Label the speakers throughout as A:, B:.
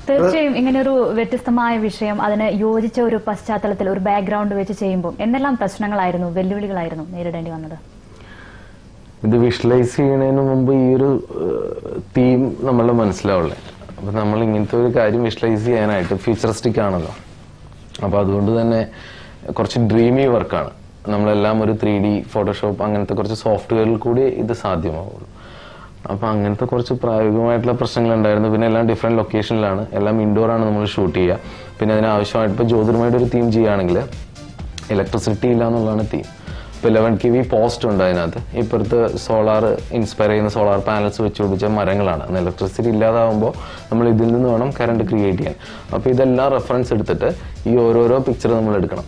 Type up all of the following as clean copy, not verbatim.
A: തീർച്ചയായും ഇങ്ങനൊരു വ്യത്യസ്തമായ വിഷയം അതിന് യോജിച്ച ഒരു പശ്ചാത്തലത്തിൽ ഒരു ബാക്ക്ഗ്രൗണ്ട് വെച്ച് ചെയ്യുമ്പോൾ എന്തെല്ലാം പ്രശ്നങ്ങളായിരുന്നു, വെല്ലുവിളികളായിരുന്നു നേരിടേണ്ടി വന്നത്?
B: ഇത് വിഷ്വലൈസ് ചെയ്യുന്നതിന് മുമ്പ് ഈ ഒരു തീം നമ്മളുടെ മനസ്സിലാവുള്ളേ. അപ്പൊ നമ്മൾ ഇങ്ങനത്തെ ഒരു കാര്യം വിഷ്വലൈസ് ചെയ്യാനായിട്ട് ഫ്യൂച്ചറിസ്റ്റിക് ആണല്ലോ. അപ്പൊ അതുകൊണ്ട് തന്നെ കുറച്ച് ഡ്രീമി വർക്കാണ്. നമ്മളെല്ലാം ഒരു 3D ഫോട്ടോഷോപ്പ് അങ്ങനത്തെ കുറച്ച് സോഫ്റ്റ്വെയറിൽ കൂടി ഇത് സാധ്യമാവുള്ളൂ. അപ്പൊ അങ്ങനത്തെ കുറച്ച് പ്രായോഗികമായിട്ടുള്ള പ്രശ്നങ്ങൾ ഉണ്ടായിരുന്നു. പിന്നെ എല്ലാം ഡിഫറെന്റ് ലൊക്കേഷനിലാണ്, എല്ലാം ഇൻഡോർ ആണ് നമ്മൾ ഷൂട്ട് ചെയ്യുക. പിന്നെ അതിനാവശ്യമായിട്ട് ഇപ്പോൾ ജ്യോതിർമയുടെ ഒരു തീം ചെയ്യുകയാണെങ്കിൽ ഇലക്ട്രിസിറ്റി ഇല്ല എന്നുള്ളതാണ് തീം. ഇപ്പോൾ 11 kV പോസ്റ്റ് ഉണ്ട് അതിനകത്ത്. ഇപ്പോഴത്തെ സോളാർ ഇൻസ്പയർ ചെയ്യുന്ന സോളാർ പാനൽസ് വെച്ച് പിടിച്ച മരങ്ങളാണ്. ഇലക്ട്രിസിറ്റി ഇല്ലാതാവുമ്പോൾ നമ്മൾ ഇതിൽ നിന്ന് വേണം കറണ്ട് ക്രിയേറ്റ് ചെയ്യാൻ. അപ്പോൾ ഇതെല്ലാം റെഫറൻസ് എടുത്തിട്ട് ഈ ഓരോരോ പിക്ചർ നമ്മൾ എടുക്കണം.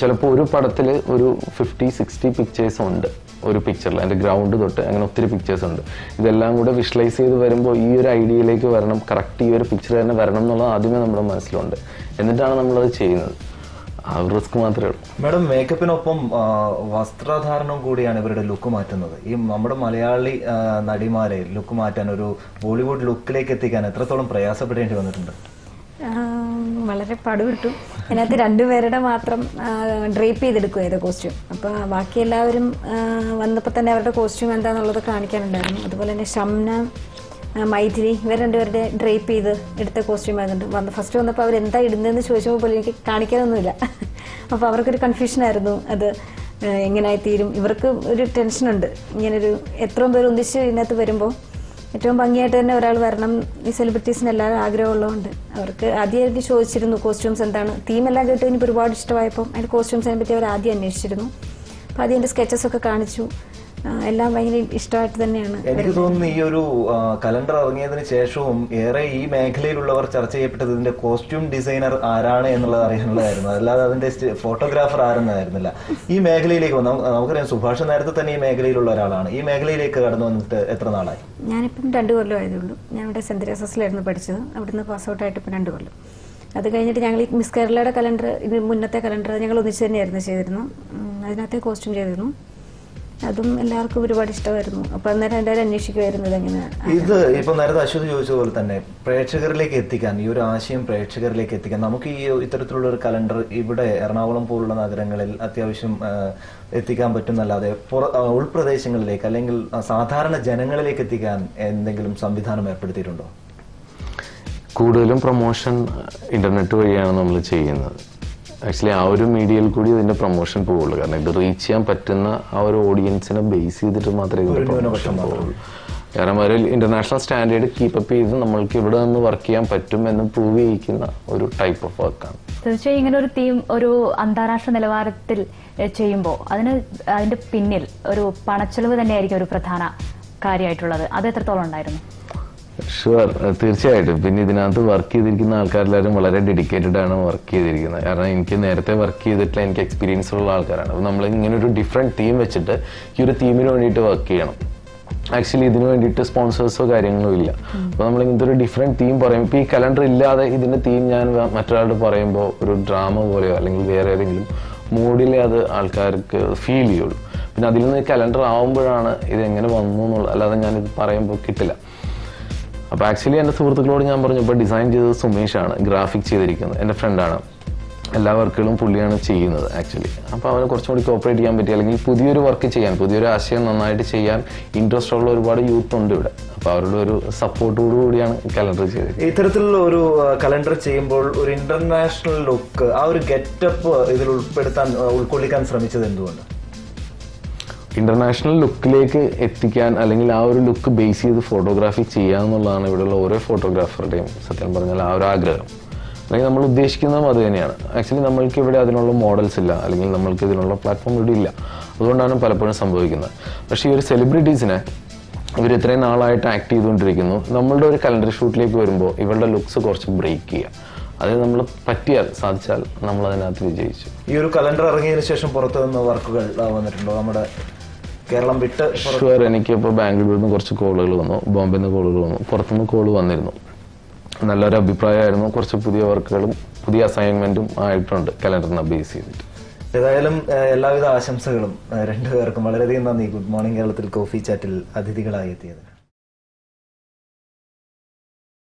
B: ചിലപ്പോൾ ഒരു പടത്തിൽ ഒരു 50-60 പിക്ചേഴ്സ് ഉണ്ട് ഒരു പിക്ചറിൽ. അതിൻ്റെ ഗ്രൗണ്ട് തൊട്ട് അങ്ങനെ ഒത്തിരി പിക്ചേഴ്സ് ഉണ്ട്. ഇതെല്ലാം കൂടെ വിഷ്വലൈസ് ചെയ്ത് വരുമ്പോൾ ഈ ഒരു ഐഡിയയിലേക്ക് വരണം, കറക്റ്റ് ഈ ഒരു പിക്ചർ തന്നെ വരണം എന്നുള്ളത് ആദ്യമേ നമ്മുടെ മനസ്സിലുണ്ട്. എന്നിട്ടാണ് നമ്മളത് ചെയ്യുന്നത്. ആ റിസ്ക് മാത്രമേ ഉള്ളൂ.
C: മാഡം, മേക്കപ്പിനൊപ്പം വസ്ത്രധാരണം കൂടിയാണ് ഇവരുടെ ലുക്ക് മാറ്റുന്നത്. ഈ നമ്മുടെ മലയാളി നടിമാരെ ലുക്ക് മാറ്റാൻ, ഒരു ബോളിവുഡ് ലുക്കിലേക്ക് എത്തിക്കാൻ എത്രത്തോളം പ്രയാസപ്പെടേണ്ടി വന്നിട്ടുണ്ട്?
D: വളരെ പടുവിട്ടു. അതിനകത്ത് രണ്ടുപേരുടെ മാത്രം ഡ്രേപ്പ് ചെയ്തെടുക്കും ഏത് കോസ്റ്റ്യൂം. അപ്പോൾ ബാക്കി എല്ലാവരും വന്നപ്പോൾ തന്നെ അവരുടെ കോസ്റ്റ്യൂം എന്താണെന്നുള്ളത് കാണിക്കാനുണ്ടായിരുന്നു. അതുപോലെ തന്നെ ഷംന, മൈഥിലി, ഇവർ രണ്ടുപേരുടെ ഡ്രേപ്പ് ചെയ്ത് എടുത്ത കോസ്റ്റ്യൂം ആയിരുന്നു. ഫസ്റ്റ് വന്നപ്പോൾ അവരെന്താ ഇടുന്നതെന്ന് ചോദിച്ചപ്പോൾ പോലും എനിക്ക് കാണിക്കാനൊന്നുമില്ല. അപ്പോൾ അവർക്കൊരു കൺഫ്യൂഷനായിരുന്നു അത് എങ്ങനെയായിത്തീരും. ഇവർക്ക് ഒരു ടെൻഷനുണ്ട്. ഇങ്ങനൊരു എത്രയും പേര് ഒന്നിച്ച് ഇതിനകത്ത് വരുമ്പോൾ ഏറ്റവും ഭംഗിയായിട്ട് തന്നെ ഒരാൾ വരണം. ഈ സെലിബ്രിറ്റീസിന് എല്ലാവരും ആഗ്രഹമുള്ളതുകൊണ്ട് അവർക്ക് ആദ്യമായിട്ട് ചോദിച്ചിരുന്നു കോസ്റ്റ്യൂംസ് എന്താണ്. തീമെല്ലാം കേട്ട് എനിക്ക് ഒരുപാട് ഇഷ്ടമായപ്പോൾ അതിൻ്റെ കോസ്റ്റ്യൂംസിനെ പറ്റി അവർ ആദ്യം അന്വേഷിച്ചിരുന്നു. അപ്പോൾ ആദ്യം എൻ്റെ സ്കെച്ചസ് ഒക്കെ കാണിച്ചു. എല്ലാം ഭയങ്കര ഇഷ്ടമായിട്ട് തന്നെയാണ്.
C: എനിക്ക് തോന്നുന്നു ഈ ഒരു കലണ്ടർ ഇറങ്ങിയതിന് ശേഷവും ഏറെ ഈ മേഖലയിലുള്ളവർ ചർച്ച ചെയ്യപ്പെട്ടത് ഇതിന്റെ കോസ്റ്റ്യൂം ഡിസൈനർ ആരാണ് എന്നുള്ളത് അറിയാനുള്ളതായിരുന്നു. അല്ലാതെ അതിന്റെ ഫോട്ടോഗ്രാഫർ ആരെന്നായിരുന്നില്ല. ഈ മേഖലയിലേക്ക് നമുക്കറിയാം, സുഭാഷ് നേരത്തെ തന്നെ ഈ മേഖലയിലുള്ള ഒരാളാണ്. ഈ മേഖലയിലേക്ക് കടന്നു വന്നിട്ട് എത്ര നാളായി?
D: ഞാനിപ്പം 2 കൊല്ലം ആയതുള്ളൂ. ഞാൻ ഇവിടെ സെന്റ് തെരേസസിലായിരുന്നു പഠിച്ചത്. അവിടുന്ന് പാസ് ഔട്ട് ആയിട്ട് ഇപ്പം 2 കൊല്ലം. അത് കഴിഞ്ഞിട്ട് ഞങ്ങൾ ഈ മിസ് കേരളയുടെ കലണ്ടർ, ഇത് മുന്നത്തെ കലണ്ടർ ഞങ്ങൾ ഒന്നിച്ച് തന്നെയായിരുന്നു ചെയ്തിരുന്നു. അതിനകത്തെ കോസ്റ്റ്യൂം ചെയ്തിരുന്നു. അതും എല്ലാവർക്കും ഒരുപാട് ഇഷ്ടമായിരുന്നു. അപ്പൊ അന്നേരം എല്ലാവരും അന്വേഷിക്കുമായിരുന്നത് എങ്ങനെയാണ്.
C: ഇത് ഇപ്പൊ നേരത്തെ അശ്വതി ചോദിച്ച പോലെ തന്നെ പ്രേക്ഷകരിലേക്ക് എത്തിക്കാൻ, ഈ ഒരു ആശയം പ്രേക്ഷകരിലേക്ക് എത്തിക്കാൻ നമുക്ക് ഈ ഇത്തരത്തിലുള്ള ഒരു കലണ്ടർ ഇവിടെ എറണാകുളം പോലുള്ള നഗരങ്ങളിൽ അത്യാവശ്യം എത്തിക്കാൻ പറ്റുന്നല്ലാതെ ഉൾപ്രദേശങ്ങളിലേക്ക് അല്ലെങ്കിൽ സാധാരണ ജനങ്ങളിലേക്ക് എത്തിക്കാൻ എന്തെങ്കിലും സംവിധാനം ഏർപ്പെടുത്തിയിട്ടുണ്ടോ?
B: കൂടുതലും പ്രൊമോഷൻ ഇന്റർനെറ്റ് വഴിയാണ് നമ്മൾ ചെയ്യുന്നത്. ആക്ച്വലി ആ ഒരു മീഡിയയിൽ കൂടി ഇതിന്റെ പ്രൊമോഷൻ പോവുള്ളൂ. കാരണം ഇത് റീച്ച് ചെയ്യാൻ പറ്റുന്ന ആ ഒരു ഓഡിയൻസിനെ ബേസ് ചെയ്തിട്ട് മാത്രമേ ഇതിന്റെ പ്രൊമോഷൻ പോവുള്ളൂ. കാരണം ഒരു ഇന്റർനാഷണൽ സ്റ്റാൻഡേർഡ് കീപ്പപ്പ് ചെയ്ത് നമ്മൾക്ക് ഇവിടെ നിന്ന് വർക്ക് ചെയ്യാൻ പറ്റും എന്ന് പ്രൂവ് ചെയ്യിക്കുന്ന ഒരു ടൈപ്പ് ഓഫ് വർക്കാണ്.
A: തീർച്ചയായും ഇങ്ങനെ ഒരു തീം ഒരു അന്താരാഷ്ട്ര നിലവാരത്തിൽ ചെയ്യുമ്പോൾ അതിന്റെ പിന്നിൽ ഒരു പണച്ചെലവ് തന്നെയായിരിക്കും ഒരു പ്രധാന കാര്യമായിട്ടുള്ളത്. അത് എത്രത്തോളം ഉണ്ടായിരുന്നു?
B: ഷുവർ, തീർച്ചയായിട്ടും. പിന്നെ ഇതിനകത്ത് വർക്ക് ചെയ്തിരിക്കുന്ന ആൾക്കാരെല്ലാവരും വളരെ ഡെഡിക്കേറ്റഡ് ആണ് വർക്ക് ചെയ്തിരിക്കുന്നത്. കാരണം എനിക്ക് നേരത്തെ വർക്ക് ചെയ്തിട്ടുള്ള എനിക്ക് എക്സ്പീരിയൻസ് ഉള്ള ആൾക്കാരാണ്. അപ്പോൾ നമ്മൾ ഇങ്ങനെ ഒരു ഡിഫറെന്റ് തീം വെച്ചിട്ട് ഈ ഒരു തീമിന് വേണ്ടിയിട്ട് വർക്ക് ചെയ്യണം. ആക്ച്വലി ഇതിന് വേണ്ടിയിട്ട് സ്പോൺസേഴ്സോ കാര്യങ്ങളോ ഇല്ല. അപ്പോൾ നമ്മൾ ഇങ്ങനത്തെ ഒരു ഡിഫറെന്റ് തീം പറയും. ഇപ്പോൾ ഈ കലണ്ടർ ഇല്ലാതെ ഇതിന്റെ തീം ഞാൻ മറ്റൊരാളോട് പറയുമ്പോൾ ഒരു ഡ്രാമ പോലെയോ അല്ലെങ്കിൽ വേറെ ഏതെങ്കിലും മൂഡിലേ അത് ആൾക്കാർക്ക് ഫീൽ ചെയ്യുള്ളൂ. പിന്നെ അതിൽ നിന്ന് കലണ്ടർ ആവുമ്പോഴാണ് ഇത് എങ്ങനെ വന്നു എന്നുള്ളത്. അല്ലാതെ ഞാനിത് പറയുമ്പോൾ കിട്ടില്ല. അപ്പോൾ ആക്ച്വലി എൻ്റെ സുഹൃത്തുക്കളോട് ഞാൻ പറഞ്ഞു, ഇപ്പോൾ ഡിസൈൻ ചെയ്തത് സുമേഷാണ്, ഗ്രാഫിക് ചെയ്തിരിക്കുന്നത് എൻ്റെ ഫ്രണ്ടാണ്, എല്ലാ വർക്കുകളും പുള്ളിയാണ് ചെയ്യുന്നത് ആക്ച്വലി. അപ്പോൾ അവന് കുറച്ചും കൂടി കോപ്പറേറ്റ് ചെയ്യാൻ പറ്റി, അല്ലെങ്കിൽ പുതിയൊരു വർക്ക് ചെയ്യാൻ, പുതിയൊരു ആശയം നന്നായിട്ട് ചെയ്യാൻ ഇൻട്രസ്റ്റ് ഉള്ള ഒരുപാട് യൂത്ത് ഉണ്ട് ഇവിടെ. അപ്പോൾ അവരുടെ ഒരു സപ്പോർട്ടോടു കൂടിയാണ് കലണ്ടർ ചെയ്തത്.
C: ഇത്തരത്തിലുള്ള ഒരു കലണ്ടർ ചെയ്യുമ്പോൾ ഒരു ഇന്റർനാഷണൽ ലുക്ക്, ആ ഒരു ഗെറ്റപ്പ് ഇതിൽ ഉൾക്കൊള്ളിക്കാൻ ശ്രമിച്ചത് എന്തുകൊണ്ട്?
B: ഇന്റർനാഷണൽ ലുക്കിലേക്ക് എത്തിക്കാൻ, അല്ലെങ്കിൽ ആ ഒരു ലുക്ക് ബേസ് ചെയ്ത് ഫോട്ടോഗ്രാഫി ചെയ്യാന്നുള്ളതാണ് ഇവിടെയുള്ള ഓരോ ഫോട്ടോഗ്രാഫറുടെയും സത്യം പറഞ്ഞാൽ ആ ഒരു ആഗ്രഹം. അല്ലെങ്കിൽ നമ്മൾ ഉദ്ദേശിക്കുന്നതും അത് തന്നെയാണ്. ആക്ച്വലി നമ്മൾക്ക് ഇവിടെ അതിനുള്ള മോഡൽസ് ഇല്ല, അല്ലെങ്കിൽ നമ്മൾക്ക് ഇതിനുള്ള പ്ലാറ്റ്ഫോം ഇവിടെ ഇല്ല. അതുകൊണ്ടാണ് പലപ്പോഴും സംഭവിക്കുന്നത്. പക്ഷേ ഈ ഒരു സെലിബ്രിറ്റീസിനെ ഇവർ ഇത്രയും നാളായിട്ട് ആക്ട് ചെയ്തുകൊണ്ടിരിക്കുന്നു. നമ്മളുടെ ഒരു കലണ്ടർ ഷൂട്ടിലേക്ക് വരുമ്പോൾ ഇവരുടെ ലുക്സ് കുറച്ച് ബ്രേക്ക് ചെയ്യുക, അത് നമ്മൾ സാധിച്ചാൽ നമ്മൾ അതിനകത്ത് വിജയിച്ചു.
C: ഈ ഒരു കലണ്ടർ ഇറങ്ങിയതിനു ശേഷം പുറത്തു നിന്ന് വർക്കുകൾ വന്നിട്ടുണ്ടോ നമ്മുടെ കേരളം വിട്ട്?
B: ഷുവർ, എനിക്കിപ്പോൾ ബാംഗ്ലൂരിൽ നിന്ന് കുറച്ച് കോളുകൾ വന്നു, ബോംബെയിൽ നിന്ന് കോളുകൾ വന്നു, പുറത്തുനിന്ന് കോള് വന്നിരുന്നു. നല്ലൊരു അഭിപ്രായമായിരുന്നു. കുറച്ച് പുതിയ വർക്കുകളും പുതിയ അസൈൻമെന്റും ആയിട്ടുണ്ട് കലണ്ടറിനെ ബേസ് ചെയ്തിട്ട്.
C: ഏതായാലും എല്ലാവിധ ആശംസകളും രണ്ടുപേർക്കും. വളരെയധികം നന്ദി ഗുഡ് മോർണിംഗ് കേരളത്തിൽ കോഫി ചാറ്റിൽ അതിഥികളായി എത്തിയത്.